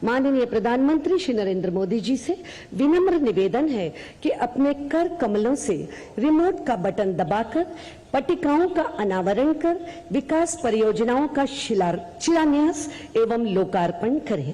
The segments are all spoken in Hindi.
माननीय प्रधानमंत्री श्री नरेंद्र मोदी जी से विनम्र निवेदन है कि अपने कर कमलों से रिमोट का बटन दबाकर पट्टिकाओं का अनावरण कर विकास परियोजनाओं का शिलान्यास एवं लोकार्पण करें।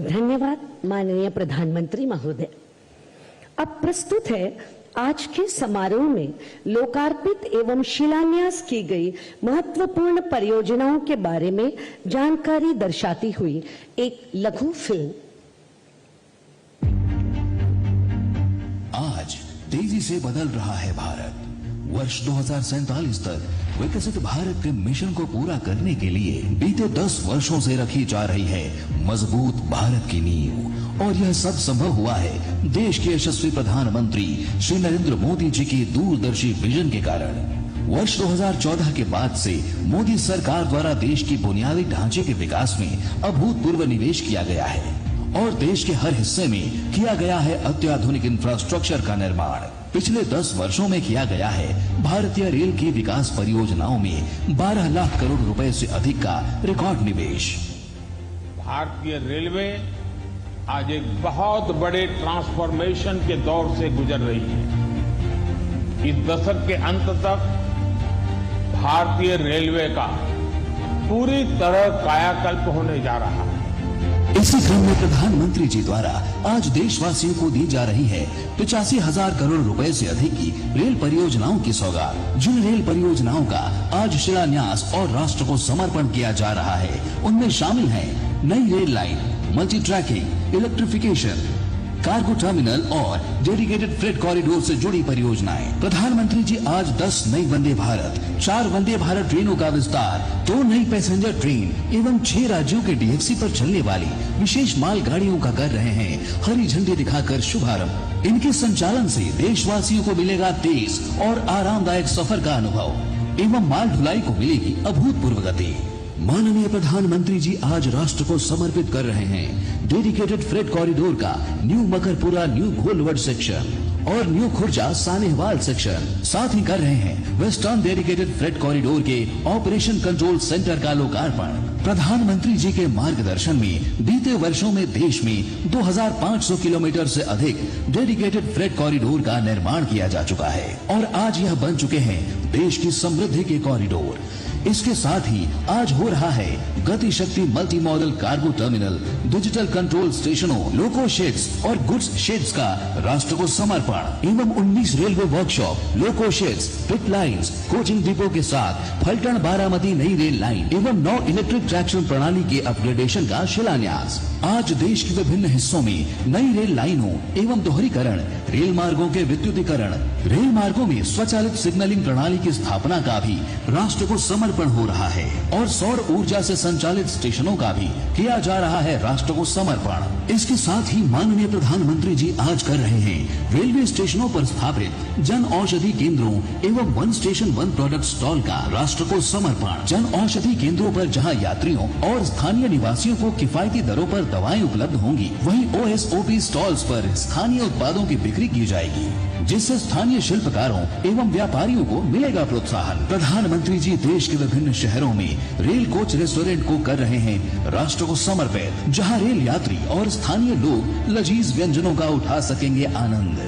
धन्यवाद माननीय प्रधानमंत्री महोदय। अब प्रस्तुत है आज के समारोह में लोकार्पित एवं शिलान्यास की गई महत्वपूर्ण परियोजनाओं के बारे में जानकारी दर्शाती हुई एक लघु फिल्म। आज तेजी से बदल रहा है भारत। वर्ष 2047 तक विकसित भारत के मिशन को पूरा करने के लिए बीते 10 वर्षों से रखी जा रही है मजबूत भारत की नींव, और यह सब संभव हुआ है देश के यशस्वी प्रधानमंत्री श्री नरेंद्र मोदी जी की दूरदर्शी विजन के कारण। वर्ष 2014 के बाद से मोदी सरकार द्वारा देश की बुनियादी ढांचे के विकास में अभूतपूर्व निवेश किया गया है और देश के हर हिस्से में किया गया है अत्याधुनिक इंफ्रास्ट्रक्चर का निर्माण। पिछले 10 वर्षों में किया गया है भारतीय रेल की विकास परियोजनाओं में 12 लाख करोड़ रुपए से अधिक का रिकॉर्ड निवेश। भारतीय रेलवे आज एक बहुत बड़े ट्रांसफॉर्मेशन के दौर से गुजर रही है। इस दशक के अंत तक भारतीय रेलवे का पूरी तरह कायाकल्प होने जा रहा है। इसी क्रम में प्रधानमंत्री जी द्वारा आज देशवासियों को दी जा रही है 85,000 करोड़ रुपए से अधिक की रेल परियोजनाओं की सौगात। जिन रेल परियोजनाओं का आज शिलान्यास और राष्ट्र को समर्पण किया जा रहा है उनमें शामिल है नई rail line, multi tracking, electrification, cargo terminal और डेडिकेटेड फ्रेट कॉरिडोर से जुड़ी परियोजनाएं। प्रधानमंत्री जी आज 10 नई वंदे भारत, 4 वंदे भारत ट्रेनों का विस्तार, 2 नई पैसेंजर ट्रेन एवं 6 राज्यों के डीएफसी पर चलने वाली विशेष मालगाड़ियों का कर रहे हैं हरी झंडी दिखाकर शुभारंभ। इनके संचालन से देशवासियों को मिलेगा तेज और आरामदायक सफर का अनुभव एवं माल ढुलाई को मिलेगी अभूतपूर्व गति। माननीय प्रधानमंत्री जी आज राष्ट्र को समर्पित कर रहे हैं डेडिकेटेड फ्रेट कॉरिडोर का new Makarpura new Gholvad section और न्यू खुर्जा सानेहवाल सेक्शन। साथ ही कर रहे हैं वेस्टर्न डेडिकेटेड फ्रेट कॉरिडोर के ऑपरेशन कंट्रोल सेंटर का लोकार्पण। प्रधानमंत्री जी के मार्गदर्शन में बीते वर्षों में देश में 2500 किलोमीटर से अधिक डेडिकेटेड फ्रेट कॉरिडोर का निर्माण किया जा चुका है और आज यह बन चुके हैं देश की समृद्धि के कॉरिडोर। इसके साथ ही आज हो रहा है गति शक्ति multi modal cargo terminal, digital control स्टेशनों, लोको शेड्स और गुड्स शेड्स का राष्ट्र को समर्पण एवं 19 रेलवे वर्कशॉप, लोको शेड्स, पिट लाइन्स, कोचिंग डिपो के साथ फलटन बारामती नई रेल लाइन एवं 9 इलेक्ट्रिक ट्रैक्शन प्रणाली के अपग्रेडेशन का शिलान्यास। आज देश के विभिन्न हिस्सों में नई रेल लाइनों एवं दोहरीकरण, रेल मार्गों के विद्युतीकरण, रेल मार्गों में स्वचालित सिग्नलिंग प्रणाली की स्थापना का भी राष्ट्र को समर्पण हो रहा है और सौर ऊर्जा से संचालित स्टेशनों का भी किया जा रहा है राष्ट्र को समर्पण। इसके साथ ही माननीय प्रधानमंत्री जी आज कर रहे हैं रेलवे स्टेशनों पर स्थापित जन औषधि केंद्रों एवं one station one product stall का राष्ट्र को समर्पण। जन औषधि केंद्रों पर जहां यात्रियों और स्थानीय निवासियों को किफायती दरों पर दवाएं उपलब्ध होंगी, वहीं OSOP स्टॉल्स पर स्थानीय उत्पादों की बिक्री की जाएगी, जिससे स्थानीय शिल्पकारों एवं व्यापारियों को मिलेगा प्रोत्साहन। प्रधानमंत्री जी देश के विभिन्न शहरों में रेल कोच रेस्टोरेंट को कर रहे हैं राष्ट्र को समर्पित, जहां रेल यात्री और स्थानीय लोग लजीज व्यंजनों का उठा सकेंगे आनंद।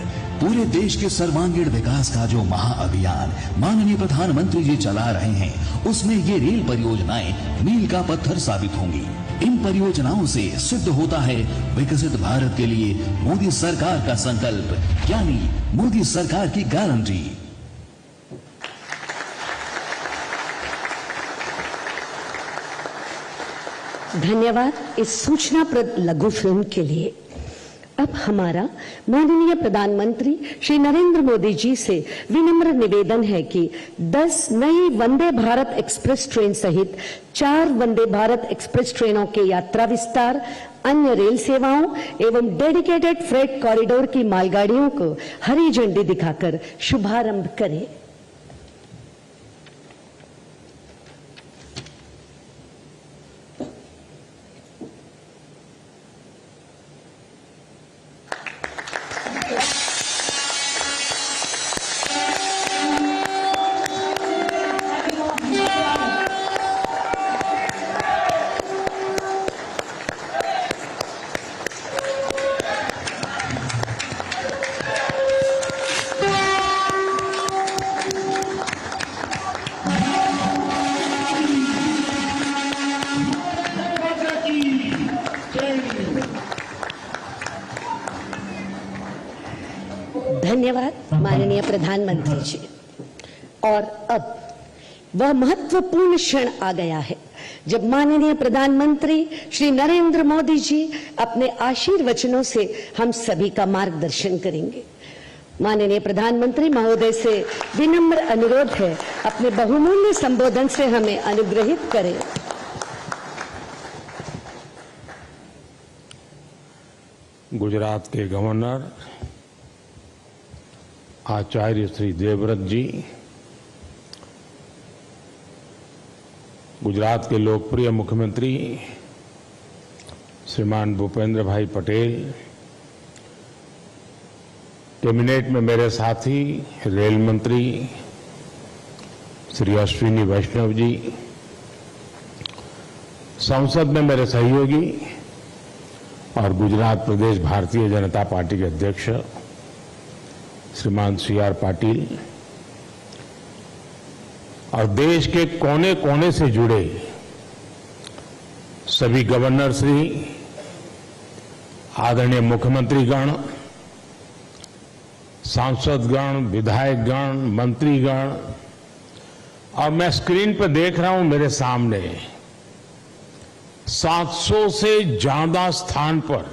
पूरे देश के सर्वांगीण विकास का जो महाअभियान माननीय प्रधानमंत्री जी चला रहे हैं, उसमें ये रेल परियोजनाएं मील का पत्थर साबित होंगी। इन परियोजनाओं से सिद्ध होता है विकसित भारत के लिए मोदी सरकार का संकल्प, यानी मोदी सरकार की गारंटी। धन्यवाद इस सूचनाप्रद लघु फिल्म के लिए। अब हमारा माननीय प्रधानमंत्री श्री नरेंद्र मोदी जी से विनम्र निवेदन है कि 10 नई वंदे भारत एक्सप्रेस ट्रेन सहित 4 वंदे भारत एक्सप्रेस ट्रेनों के यात्रा विस्तार, अन्य रेल सेवाओं एवं डेडिकेटेड फ्रेट कॉरिडोर की मालगाड़ियों को हरी झंडी दिखाकर शुभारंभ करें। धन्यवाद माननीय प्रधानमंत्री जी। और अब वह महत्वपूर्ण क्षण आ गया है जब माननीय प्रधानमंत्री श्री नरेंद्र मोदी जी अपने आशीर्वचनों से हम सभी का मार्गदर्शन करेंगे। माननीय प्रधानमंत्री महोदय से विनम्र अनुरोध है, अपने बहुमूल्य संबोधन से हमें अनुग्रहित करें। गुजरात के गवर्नर आचार्य श्री देवव्रत जी, गुजरात के लोकप्रिय मुख्यमंत्री श्रीमान भूपेंद्र भाई पटेल, कैबिनेट में मेरे साथी रेल मंत्री श्री अश्विनी वैष्णव जी, संसद में मेरे सहयोगी और गुजरात प्रदेश भारतीय जनता पार्टी के अध्यक्ष श्रीमान CR पाटिल और देश के कोने कोने से जुड़े सभी गवर्नर श्री, आदरणीय मुख्यमंत्रीगण, सांसदगण, विधायकगण, मंत्रीगण, और मैं स्क्रीन पर देख रहा हूं मेरे सामने 700 से ज्यादा स्थान पर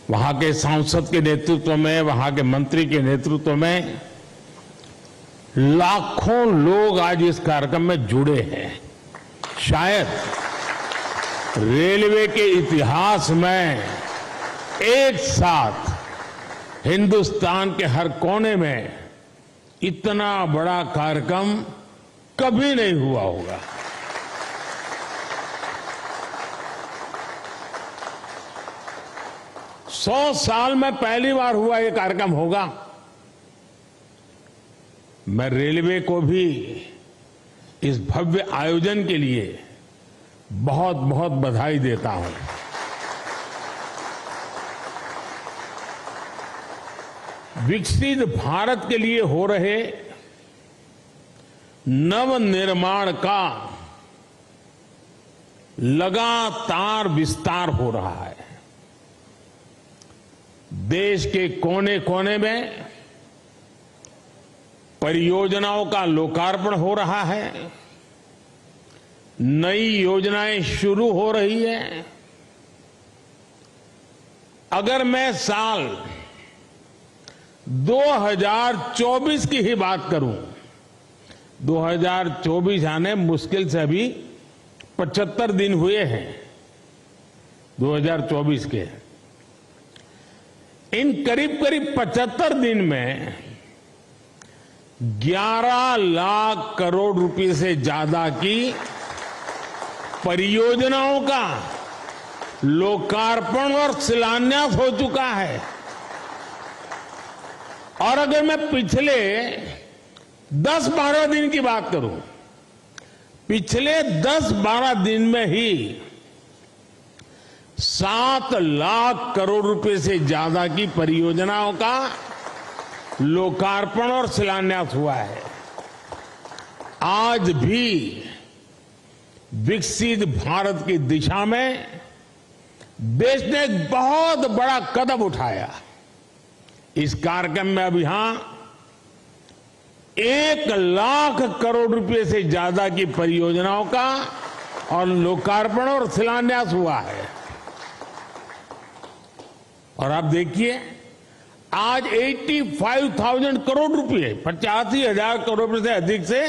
वहां के सांसद के नेतृत्व में, वहां के मंत्री के नेतृत्व में लाखों लोग आज इस कार्यक्रम में जुड़े हैं। शायद रेलवे के इतिहास में एक साथ हिंदुस्तान के हर कोने में इतना बड़ा कार्यक्रम कभी नहीं हुआ होगा। सौ साल में पहली बार हुआ ये कार्यक्रम होगा। मैं रेलवे को भी इस भव्य आयोजन के लिए बहुत बहुत बधाई देता हूं। विकसित भारत के लिए हो रहे नवनिर्माण का लगातार विस्तार हो रहा है। देश के कोने कोने में परियोजनाओं का लोकार्पण हो रहा है, नई योजनाएं शुरू हो रही है। अगर मैं साल 2024 की ही बात करूं, 2024 आने मुश्किल से अभी 75 दिन हुए हैं, 2024 के, इन करीब करीब 75 दिन में 11 लाख करोड़ रुपए से ज्यादा की परियोजनाओं का लोकार्पण और शिलान्यास हो चुका है। और अगर मैं पिछले 10-12 दिन की बात करूं, पिछले 10-12 दिन में ही 7 लाख करोड़ रुपए से ज्यादा की परियोजनाओं का लोकार्पण और शिलान्यास हुआ है। आज भी विकसित भारत की दिशा में देश ने एक बहुत बड़ा कदम उठाया। इस कार्यक्रम में अब यहां 1 लाख करोड़ रुपए से ज्यादा की परियोजनाओं का और लोकार्पण और शिलान्यास हुआ है। और आप देखिए, आज 85,000 करोड़ रुपए, 85,000 करोड़ रुपए से अधिक से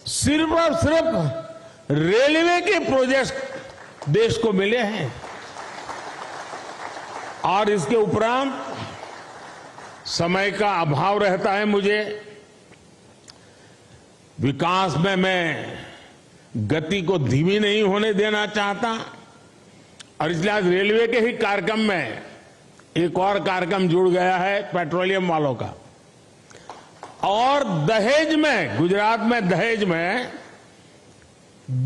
सिर्फ और सिर्फ रेलवे के प्रोजेक्ट देश को मिले हैं। और इसके उपरांत समय का अभाव रहता है मुझे, विकास में मैं गति को धीमी नहीं होने देना चाहता, और इसलिए आज रेलवे के ही कार्यक्रम में एक और कार्यक्रम जुड़ गया है पेट्रोलियम वालों का। और दहेज में, गुजरात में दहेज में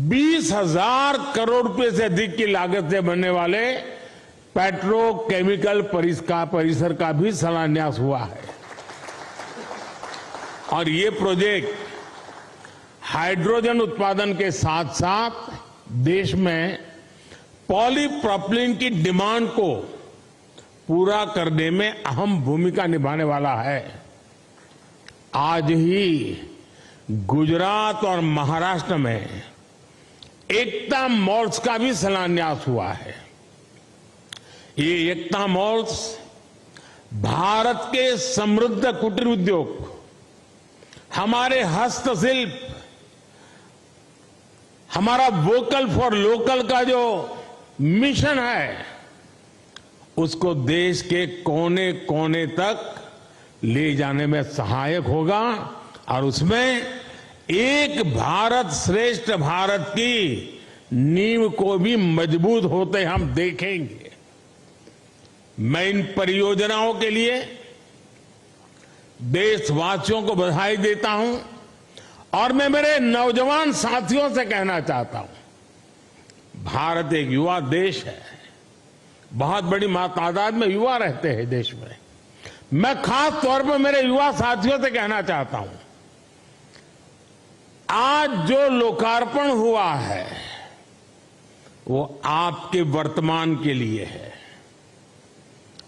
20,000 करोड़ रुपए से अधिक की लागत से बनने वाले पेट्रोकेमिकल परिसर का भी शिलान्यास हुआ है। और ये प्रोजेक्ट हाइड्रोजन उत्पादन के साथ साथ देश में पॉलीप्रोपिलीन की डिमांड को पूरा करने में अहम भूमिका निभाने वाला है। आज ही गुजरात और महाराष्ट्र में एकता मॉल्स का भी शिलान्यास हुआ है। ये एकता मॉल्स भारत के समृद्ध कुटीर उद्योग, हमारे हस्तशिल्प, हमारा वोकल फॉर लोकल का जो मिशन है, उसको देश के कोने कोने तक ले जाने में सहायक होगा। और उसमें एक भारत श्रेष्ठ भारत की नींव को भी मजबूत होते हम देखेंगे। मैं इन परियोजनाओं के लिए देशवासियों को बधाई देता हूं, और मैं मेरे नौजवान साथियों से कहना चाहता हूं, भारत एक युवा देश है, बहुत बड़ी तादाद में युवा रहते हैं देश में। मैं खास तौर पर मेरे युवा साथियों से कहना चाहता हूं, आज जो लोकार्पण हुआ है वो आपके वर्तमान के लिए है,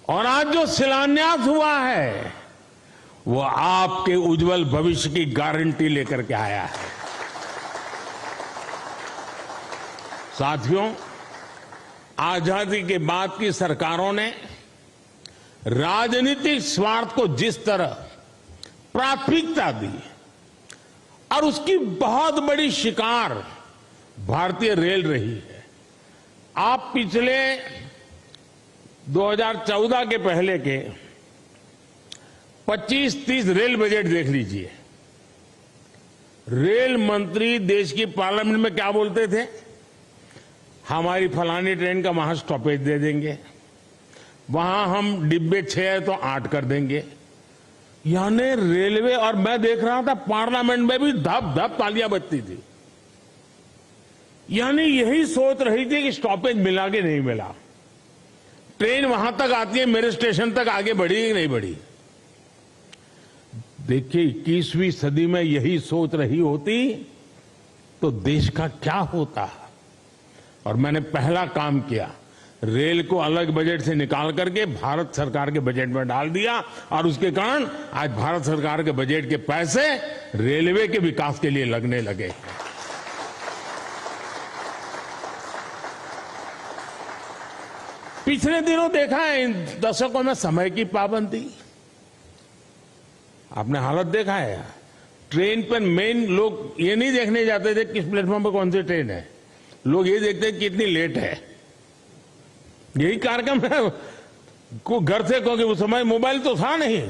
और आज जो शिलान्यास हुआ है वो आपके उज्जवल भविष्य की गारंटी लेकर के आया है। साथियों, आजादी के बाद की सरकारों ने राजनीतिक स्वार्थ को जिस तरह प्राथमिकता दी, और उसकी बहुत बड़ी शिकार भारतीय रेल रही है। आप पिछले 2014 के पहले के 25-30 रेल बजट देख लीजिए। रेल मंत्री देश की पार्लियामेंट में क्या बोलते थे? हमारी फलानी ट्रेन का वहां स्टॉपेज दे देंगे, वहां हम डिब्बे 6 है तो 8 कर देंगे। यानी रेलवे, और मैं देख रहा था पार्लियामेंट में भी धप धप तालियां बजती थी। यानी यही सोच रही थी कि स्टॉपेज मिला कि नहीं मिला, ट्रेन वहां तक आती है, मेरे स्टेशन तक आगे बढ़ी कि नहीं बढ़ी। देखिए, 21वीं सदी में यही सोच रही होती तो देश का क्या होता। और मैंने पहला काम किया, रेल को अलग बजट से निकाल करके भारत सरकार के बजट में डाल दिया, और उसके कारण आज भारत सरकार के बजट के पैसे रेलवे के विकास के लिए लगने लगे। पिछले दिनों देखा है इन दशकों में समय की पाबंदी, आपने हालत देखा है। ट्रेन पर मेन लोग ये नहीं देखने जाते थे किस प्लेटफॉर्म पर कौन सी ट्रेन है, लोग ये देखते हैं कितनी लेट है। यही कार्यक्रम है को घर से, क्योंकि उस समय मोबाइल तो था नहीं,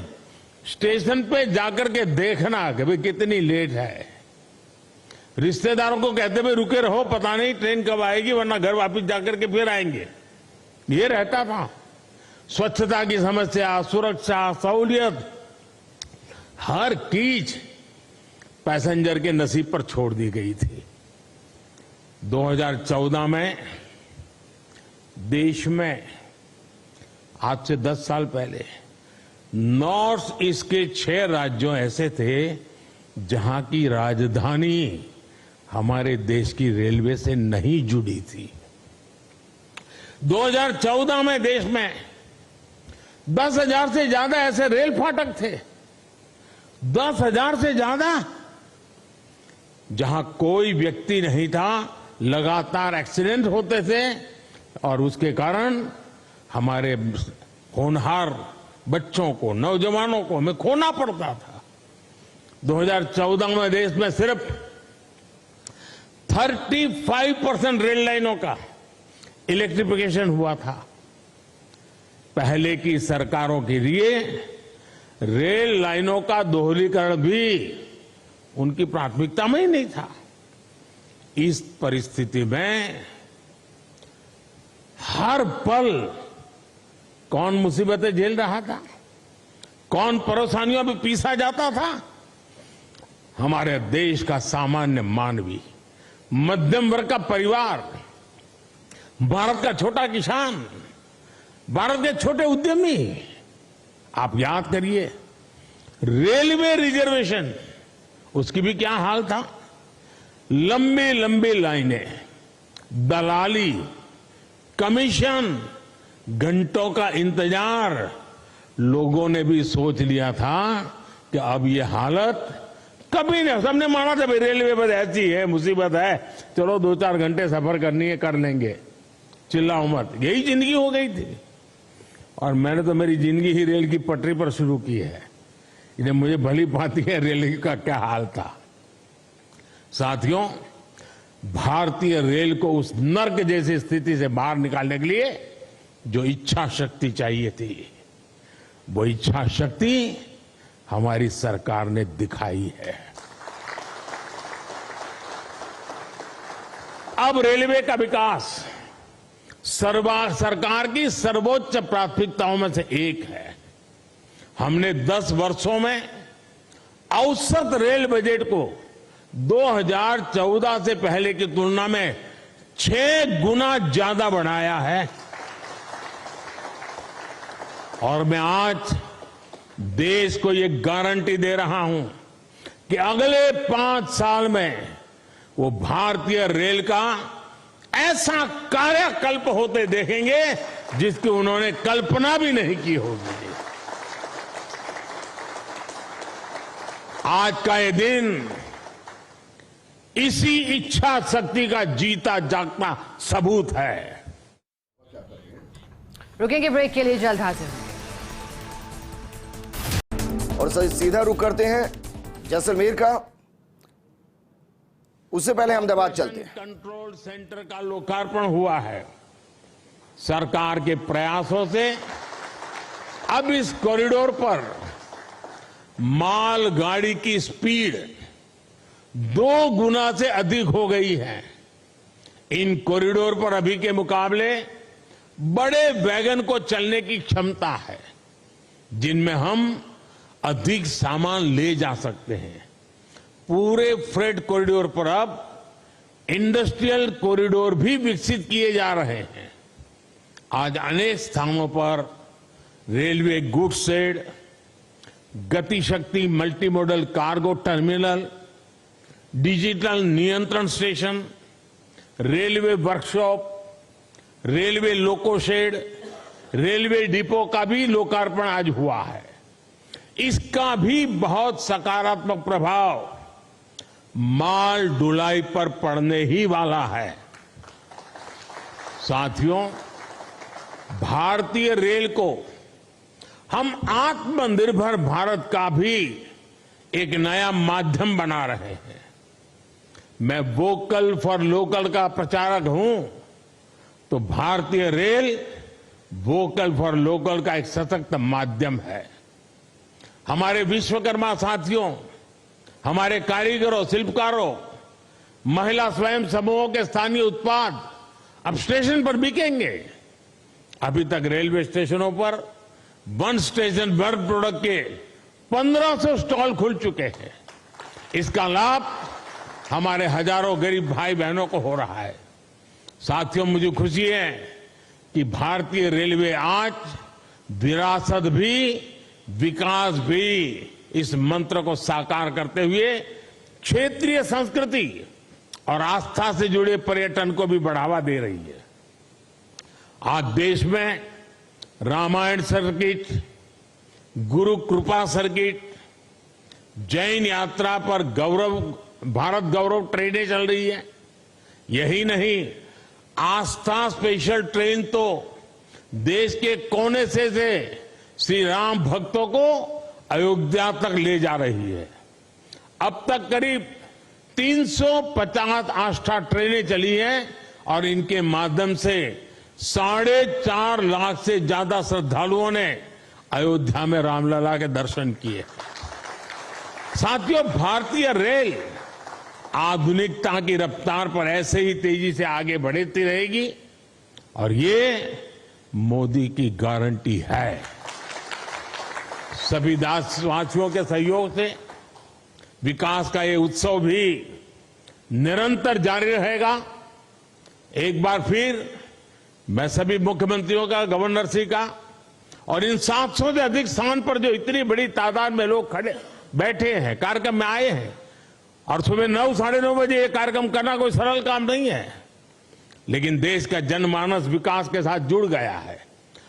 स्टेशन पे जाकर के देखना कि भाई कितनी लेट है। रिश्तेदारों को कहते भाई रुके रहो, पता नहीं ट्रेन कब आएगी, वरना घर वापस जाकर के फिर आएंगे। ये रहता था। स्वच्छता की समस्या, सुरक्षा, सहूलियत, हर चीज पैसेंजर के नसीब पर छोड़ दी गई थी। 2014 में देश में, आज से 10 साल पहले, नॉर्थ ईस्ट के 6 राज्यों ऐसे थे जहां की राजधानी हमारे देश की रेलवे से नहीं जुड़ी थी। 2014 में देश में 10,000 से ज्यादा ऐसे रेल फाटक थे, 10,000 से ज्यादा, जहां कोई व्यक्ति नहीं था, लगातार एक्सीडेंट होते थे और उसके कारण हमारे होनहार बच्चों को, नौजवानों को हमें खोना पड़ता था। 2014 में देश में सिर्फ 35% रेल लाइनों का इलेक्ट्रिफिकेशन हुआ था। पहले की सरकारों के लिए रेल लाइनों का दोहरीकरण भी उनकी प्राथमिकता में ही नहीं था। इस परिस्थिति में हर पल कौन मुसीबतें झेल रहा था, कौन परेशानियों में पीसा जाता था? हमारे देश का सामान्य मानवी, मध्यम वर्ग का परिवार, भारत का छोटा किसान, भारत के छोटे उद्यमी। आप याद करिए, रेलवे रिजर्वेशन, उसकी भी क्या हाल था। लंबी लंबी लाइनें, दलाली, कमीशन, घंटों का इंतजार। लोगों ने भी सोच लिया था कि अब ये हालत कभी नहीं, सबने माना था भाई रेलवे बस ऐसी है, मुसीबत है, चलो 2-4 घंटे सफर करनी है, कर लेंगे, चिल्लाओ मत। यही जिंदगी हो गई थी। और मैंने तो मेरी जिंदगी ही रेल की पटरी पर शुरू की है, इन्हें मुझे भली भांति है रेल का क्या हाल था। साथियों, भारतीय रेल को उस नर्क जैसी स्थिति से बाहर निकालने के लिए जो इच्छा शक्ति चाहिए थी, वो इच्छा शक्ति हमारी सरकार ने दिखाई है। अब रेलवे का विकास सरकार की सर्वोच्च प्राथमिकताओं में से एक है। हमने 10 वर्षों में औसत रेल बजट को 2014 से पहले की तुलना में 6 गुना ज्यादा बढ़ाया है। और मैं आज देश को ये गारंटी दे रहा हूं कि अगले 5 साल में वो भारतीय रेल का ऐसा कार्यकल्प होते देखेंगे जिसकी उन्होंने कल्पना भी नहीं की होगी। आज का ये दिन इसी इच्छा शक्ति का जीता जागता सबूत है। रुकेंगे ब्रेक के लिए, जल्द हाजिर। और सीधा रुक करते हैं जैसलमेर का। उससे पहले अहमदाबाद चलते हैं। कंट्रोल सेंटर का लोकार्पण हुआ है। सरकार के प्रयासों से अब इस कॉरिडोर पर मालगाड़ी की स्पीड 2 गुना से अधिक हो गई है। इन कॉरिडोर पर अभी के मुकाबले बड़े वैगन को चलने की क्षमता है, जिनमें हम अधिक सामान ले जा सकते हैं। पूरे फ्रेट कॉरिडोर पर अब इंडस्ट्रियल कॉरिडोर भी विकसित किए जा रहे हैं। आज अनेक स्थानों पर railway goods shed, Gatishakti multi modal cargo terminal, digital नियंत्रण station, railway workshop, railway loco shed, railway depot का भी लोकार्पण आज हुआ है। इसका भी बहुत सकारात्मक प्रभाव माल ढुलाई पर पड़ने ही वाला है। साथियों, भारतीय रेल को हम आत्मनिर्भर भारत का भी एक नया माध्यम बना रहे हैं। मैं वोकल फॉर लोकल का प्रचारक हूं, तो भारतीय रेल वोकल फॉर लोकल का एक सशक्त माध्यम है। हमारे विश्वकर्मा साथियों, हमारे कारीगरों, शिल्पकारों, महिला स्वयं समूहों के स्थानीय उत्पाद अब स्टेशन पर बिकेंगे। अभी तक रेलवे स्टेशनों पर वन स्टेशन वन प्रोडक्ट के 1500 स्टॉल खुल चुके हैं। इसका लाभ हमारे हजारों गरीब भाई बहनों को हो रहा है। साथियों, मुझे खुशी है कि भारतीय रेलवे आज विरासत भी विकास भी इस मंत्र को साकार करते हुए क्षेत्रीय संस्कृति और आस्था से जुड़े पर्यटन को भी बढ़ावा दे रही है। आज देश में रामायण सर्किट, गुरु कृपा सर्किट, जैन यात्रा पर भारत गौरव ट्रेनें चल रही है। यही नहीं, आस्था स्पेशल ट्रेन तो देश के कोने से श्री राम भक्तों को अयोध्या तक ले जा रही है। अब तक करीब 350 आस्था ट्रेनें चली हैं और इनके माध्यम से 4.5 लाख से ज्यादा श्रद्धालुओं ने अयोध्या में रामलला के दर्शन किए। साथियों, भारतीय रेल आधुनिकता की रफ्तार पर ऐसे ही तेजी से आगे बढ़ती रहेगी और ये मोदी की गारंटी है। सभी देशवासियों के सहयोग से विकास का ये उत्सव भी निरंतर जारी रहेगा। एक बार फिर मैं सभी मुख्यमंत्रियों का, गवर्नर श्री का और इन 700 से अधिक स्थान पर जो इतनी बड़ी तादाद में लोग खड़े बैठे हैं, कार्यक्रम में आए हैं, और सुबह 9 साढ़े 9 बजे ये कार्यक्रम करना कोई सरल काम नहीं है, लेकिन देश का जनमानस विकास के साथ जुड़ गया है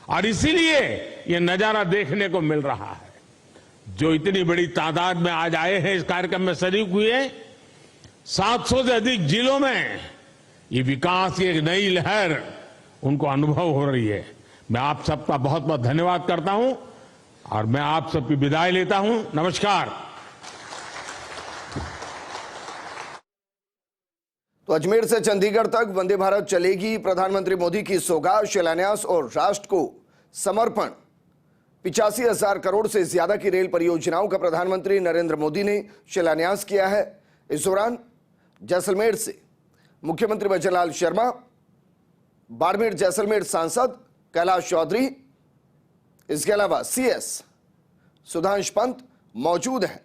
और इसीलिए ये नजारा देखने को मिल रहा है। जो इतनी बड़ी तादाद में आज आए हैं, इस कार्यक्रम में शरीक हुए, 700 से अधिक जिलों में ये विकास की एक नई लहर उनको अनुभव हो रही है। मैं आप सबका बहुत बहुत धन्यवाद करता हूं और मैं आप सबकी विदाई लेता हूं। नमस्कार। तो अजमेर से चंडीगढ़ तक वंदे भारत चलेगी। प्रधानमंत्री मोदी की सौगात, शिलान्यास और राष्ट्र को समर्पण। 85,000 करोड़ से ज्यादा की रेल परियोजनाओं का प्रधानमंत्री नरेंद्र मोदी ने शिलान्यास किया है। इस दौरान जैसलमेर से मुख्यमंत्री भजनलाल शर्मा, बाड़मेर जैसलमेर सांसद कैलाश चौधरी, इसके अलावा CS सुधांश पंत मौजूद हैं।